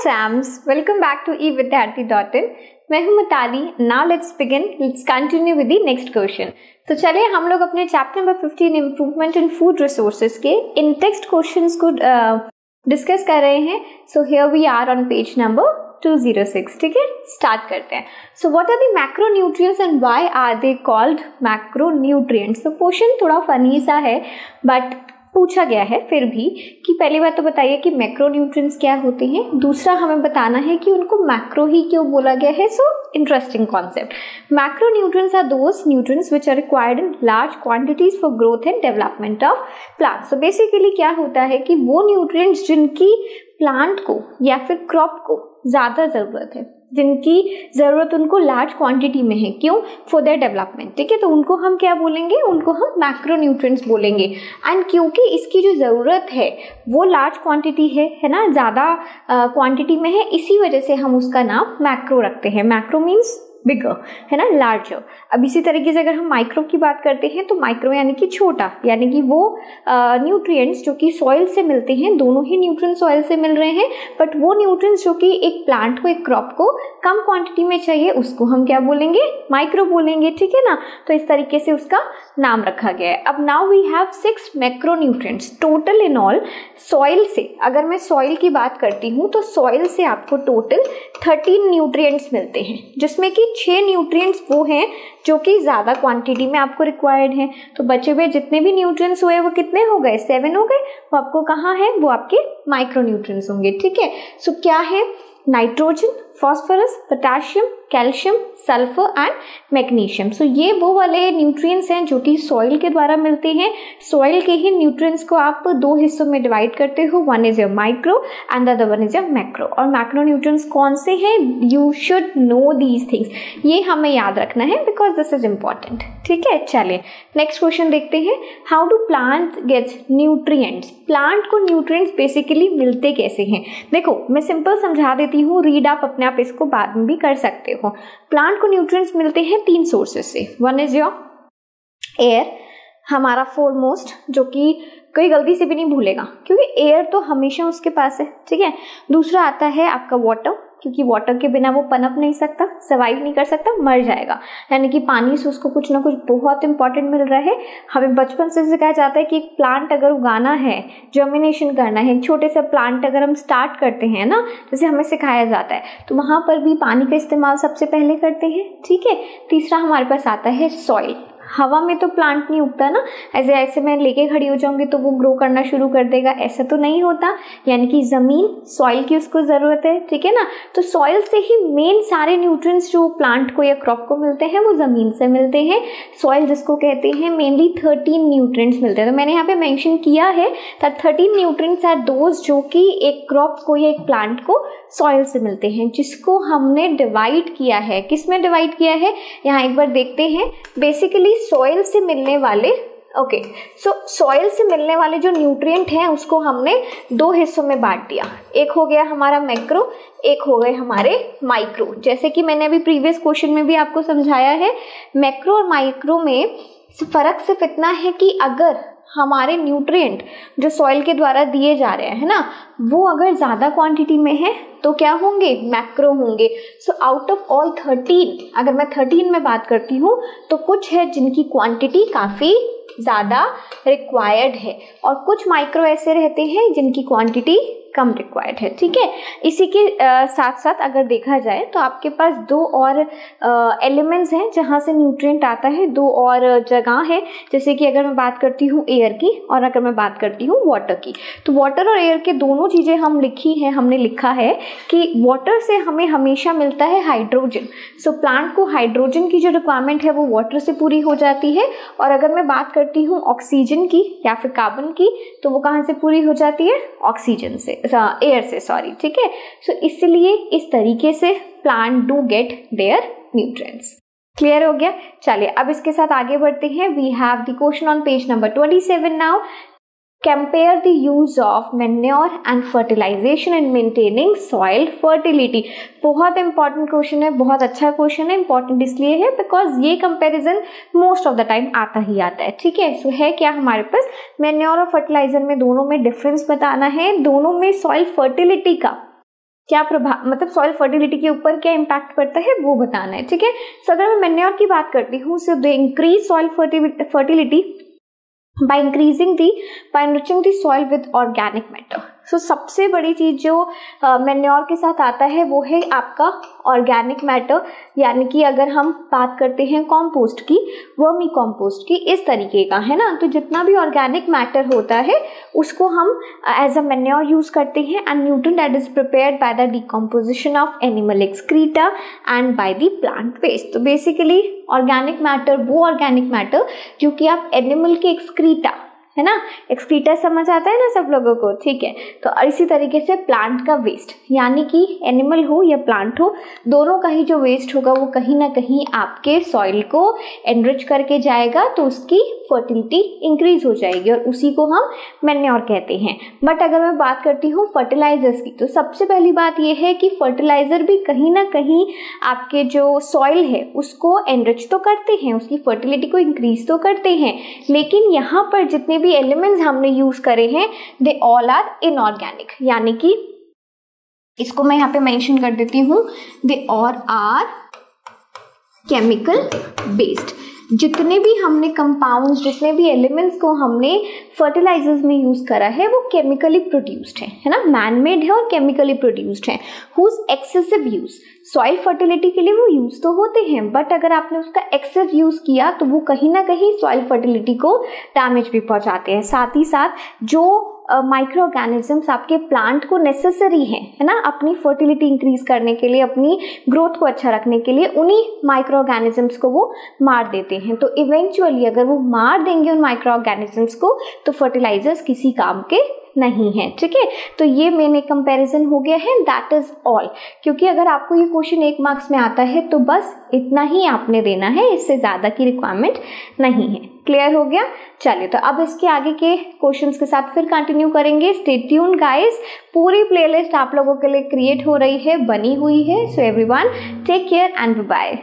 Trams, welcome back to evidyarthi.in. मैं हूं Mitali. Now let's begin. Let's continue with the next question. तो चलिए हम लोग अपने chapter number 15 improvement in food resources के इन टेक्स्ट क्वेश्चंस को डिस्कस कर रहे हैं. So here we are on page number 206. ठीक है, स्टार्ट करते हैं. So what are the macronutrients and why are they called macronutrients. तो क्वेश्चन थोड़ा फनी सा है बट पूछा गया है फिर भी कि पहली बात तो बताइए कि मैक्रोन्यूट्रिएंट्स क्या होते हैं. दूसरा हमें बताना है कि उनको मैक्रो ही क्यों बोला गया है. So interesting concept. Macronutrients are those nutrients which are required in large quantities for growth and development of plant. So basically क्या होता है कि वो न्यूट्रिएंट्स जिनकी प्लांट को या फिर क्रॉप को ज्यादा जरूरत है, जिनकी जरूरत उनको लार्ज क्वांटिटी में है. क्यों? For their development. ठीक है, तो उनको हम क्या बोलेंगे? उनको हम मैक्रोन्यूट्रिएंट्स बोलेंगे. एंड क्योंकि इसकी जो जरूरत है वो लार्ज क्वांटिटी है ना, ज्यादा क्वांटिटी में है, इसी वजह से हम उसका नाम मैक्रो रखते हैं. मैक्रो मीन्स बिगर, है ना, लार्जर. अब इसी तरीके से अगर हम माइक्रो की बात करते हैं तो माइक्रो यानी कि छोटा, यानी कि वो न्यूट्रिएंट्स जो कि सॉइल से मिलते हैं. दोनों ही न्यूट्रिएंट्स सॉइल से मिल रहे हैं, बट वो न्यूट्रिएंट्स जो कि एक प्लांट को, एक क्रॉप को कम क्वांटिटी में चाहिए, उसको हम क्या बोलेंगे? माइक्रो बोलेंगे. ठीक है ना, तो इस तरीके से उसका नाम रखा गया है. अब now we have 6 macronutrients total in all. Soil से, अगर मैं सॉइल की बात करती हूँ तो सॉइल से आपको टोटल 13 न्यूट्रिएंट्स मिलते हैं, जिसमें कि 6 न्यूट्रिएंट्स वो हैं जो कि ज्यादा क्वांटिटी में आपको रिक्वायर्ड हैं. तो बचे हुए जितने भी न्यूट्रिएंट्स हुए वो कितने हो गए? 7 हो गए. वो आपको कहाँ है? वो आपके माइक्रोन्यूट्रिएंट्स होंगे. ठीक है, सो क्या है? Nitrogen, phosphorus, potassium, calcium, sulphur and magnesium. So ये वो वाले न्यूट्रिएंट्स हैं जो कि सॉइल के द्वारा मिलते हैं. सॉइल के ही न्यूट्रिएंट्स को आप 2 हिस्सों में डिवाइड करते हो. One is your micro and the other one is your macro. और मैक्रोन्यूट्रिएंट्स कौन से हैं? You should know these things. ये हमें याद रखना है बिकॉज दिस इज इम्पॉर्टेंट. ठीक है, चलिए नेक्स्ट क्वेश्चन देखते हैं. How do plant gets nutrients. Plant को न्यूट्रिएंट्स बेसिकली मिलते कैसे हैं? देखो मैं सिंपल समझा देती हूँ, रीड आप अपने आप इसको बाद में भी कर सकते हो. प्लांट को न्यूट्रिएंट्स मिलते हैं 3 सोर्सेस से. वन इज योर एयर, हमारा फोरमोस्ट, जो कि कोई गलती से भी नहीं भूलेगा क्योंकि एयर तो हमेशा उसके पास है. ठीक है. दूसरा आता है आपका वाटर, क्योंकि वाटर के बिना वो पनप नहीं सकता, सर्वाइव नहीं कर सकता, मर जाएगा. यानी कि पानी से उसको कुछ ना कुछ बहुत इंपॉर्टेंट मिल रहा है. हमें बचपन से सिखाया जाता है कि एक प्लांट अगर उगाना है, जर्मिनेशन करना है, एक छोटे से प्लांट अगर हम स्टार्ट करते हैं ना, जैसे हमें सिखाया जाता है, तो वहां पर भी पानी का इस्तेमाल सबसे पहले करते हैं. ठीक है. तीसरा हमारे पास आता है सॉइल. हवा में तो प्लांट नहीं उगता ना, ऐसे ऐसे मैं लेके खड़ी हो जाऊंगी तो वो ग्रो करना शुरू कर देगा, ऐसा तो नहीं होता. यानी कि जमीन, सॉइल की उसको जरूरत है. ठीक है ना, तो सॉइल से ही मेन सारे न्यूट्रिएंट्स जो प्लांट को या क्रॉप को मिलते हैं वो जमीन से मिलते हैं. सॉइल जिसको कहते हैं, मेनली 13 न्यूट्रिएंट्स मिलते हैं. तो मैंने यहाँ पे मेंशन किया है दैट 13 न्यूट्रिएंट्स आर दोज जो कि एक क्रॉप को या एक प्लांट को सॉइल से मिलते हैं, जिसको हमने डिवाइड किया है. किस में डिवाइड किया है? यहाँ एक बार देखते हैं. बेसिकली सॉइल से मिलने वाले, सॉइल से मिलने वाले जो न्यूट्रिएंट हैं उसको हमने 2 हिस्सों में बांट दिया. एक हो गया हमारा मैक्रो, एक हो गए हमारे माइक्रो. जैसे कि मैंने अभी प्रीवियस क्वेश्चन में भी आपको समझाया है, मैक्रो और माइक्रो में फर्क सिर्फ इतना है कि अगर हमारे न्यूट्रिएंट जो सॉइल के द्वारा दिए जा रहे हैं ना, वो अगर ज्यादा क्वांटिटी में है तो क्या होंगे? मैक्रो होंगे. सो आउट ऑफ ऑल 13, अगर मैं 13 में बात करती हूँ तो कुछ है जिनकी क्वांटिटी काफी ज्यादा रिक्वायर्ड है और कुछ माइक्रो ऐसे रहते हैं जिनकी क्वांटिटी कम रिक्वायर्ड है. ठीक है. इसी के साथ साथ अगर देखा जाए तो आपके पास 2 और एलिमेंट्स हैं जहां से न्यूट्रिएंट आता है. 2 और जगह है, जैसे कि अगर मैं बात करती हूँ एयर की और अगर मैं बात करती हूँ वाटर की, तो वाटर और एयर के दोनों चीजें हमने लिखा है कि वाटर से हमें हमेशा मिलता है हाइड्रोजन. सो प्लांट को हाइड्रोजन की जो रिक्वायरमेंट है वो वाटर से पूरी हो जाती है. और अगर मैं बात करती हूँ ऑक्सीजन की या फिर कार्बन की, तो वो कहाँ से पूरी हो जाती है? ऑक्सीजन से, एयर से, सॉरी. ठीक है. सो इसलिए इस तरीके से plant do get their nutrients. Clear हो गया? चलिए अब इसके साथ आगे बढ़ते हैं. We have the question on page number 27 now. Compare the use of manure and fertilization in maintaining soil fertility. बहुत इंपॉर्टेंट क्वेश्चन है, बहुत अच्छा क्वेश्चन है. इंपॉर्टेंट इसलिए है बिकॉज ये comparison most of the time आता ही आता है. ठीक है. सो है क्या हमारे पास? मैन्योर और फर्टिलाइजर में दोनों में डिफरेंस बताना है, दोनों में सॉइल फर्टिलिटी का क्या प्रभाव, मतलब सॉइल फर्टिलिटी के ऊपर क्या इम्पैक्ट पड़ता है वो बताना है, ठीक है। सो अगर मैं मैन्योर की बात करती हूँ, so they increase soil fertility by enriching the soil with organic matter। सो सबसे बड़ी चीज जो मैन्योर के साथ आता है वो है आपका ऑर्गेनिक मैटर, यानी कि अगर हम बात करते हैं कॉम्पोस्ट की, वर्मी कॉम्पोस्ट की, इस तरीके का है ना। तो जितना भी ऑर्गेनिक मैटर होता है उसको हम एज अ मैन्योर यूज करते हैं। And nutrient that is prepared by the decomposition of animal excreta and by the plant waste. तो बेसिकली ऑर्गेनिक मैटर वो ऑर्गेनिक मैटर जो कि आप एनिमल के एक्सक्रीटा, है ना, एक्सक्रीटा समझ आता है ना सब लोगों को, ठीक है। तो इसी तरीके से प्लांट का वेस्ट, यानी कि एनिमल हो या प्लांट हो, दोनों का ही जो वेस्ट होगा वो कहीं ना कहीं आपके सॉइल को एनरिच करके जाएगा, तो उसकी फर्टिलिटी इंक्रीज हो जाएगी और उसी को हम मैन्योर कहते हैं। बट अगर मैं बात करती हूँ फर्टिलाइजर्स की, तो सबसे पहली बात ये है कि फर्टिलाइजर भी कहीं ना कहीं आपके जो सॉइल है उसको एनरिच तो करते हैं, उसकी फर्टिलिटी को इंक्रीज तो करते हैं, लेकिन यहाँ पर जितने भी एलिमेंट्स हमने यूज करे हैं दे ऑल आर इनऑर्गेनिक, यानी कि इसको मैं यहाँ पे मेंशन कर देती हूँ, they all are chemical based. जितने भी हमने कंपाउंड्स, जितने भी एलिमेंट्स को हमने फर्टिलाइजर्स में यूज करा है वो केमिकली प्रोड्यूस्ड है ना, मैन मेड है और केमिकली प्रोड्यूस्ड है। Whose excessive use, soil fertility के लिए वो यूज तो होते हैं, बट अगर आपने उसका एक्सेस यूज किया तो वो कहीं ना कहीं सॉइल फर्टिलिटी को डैमेज भी पहुंचाते हैं। साथ ही साथ जो माइक्रो ऑर्गेनिजम्स आपके प्लांट को नेसेसरी है ना, अपनी फर्टिलिटी इंक्रीज करने के लिए, अपनी ग्रोथ को अच्छा रखने के लिए, उन्हीं माइक्रो ऑर्गेनिजम्स को वो मार देते हैं। तो इवेंचुअली अगर वो मार देंगे उन माइक्रो ऑर्गेनिजम्स को तो फर्टिलाइजर्स किसी काम के नहीं है, ठीक है। तो ये मेन एक कंपैरिजन हो गया है, दैट इज ऑल। क्योंकि अगर आपको ये क्वेश्चन 1 मार्क्स में आता है तो बस इतना ही आपने देना है, इससे ज्यादा की रिक्वायरमेंट नहीं है। क्लियर हो गया? चलिए, तो अब इसके आगे के क्वेश्चंस के साथ फिर कंटिन्यू करेंगे। स्टे ट्यून्ड गाइस, पूरी प्लेलिस्ट आप लोगों के लिए क्रिएट हो रही है, बनी हुई है। So everyone take care and bye.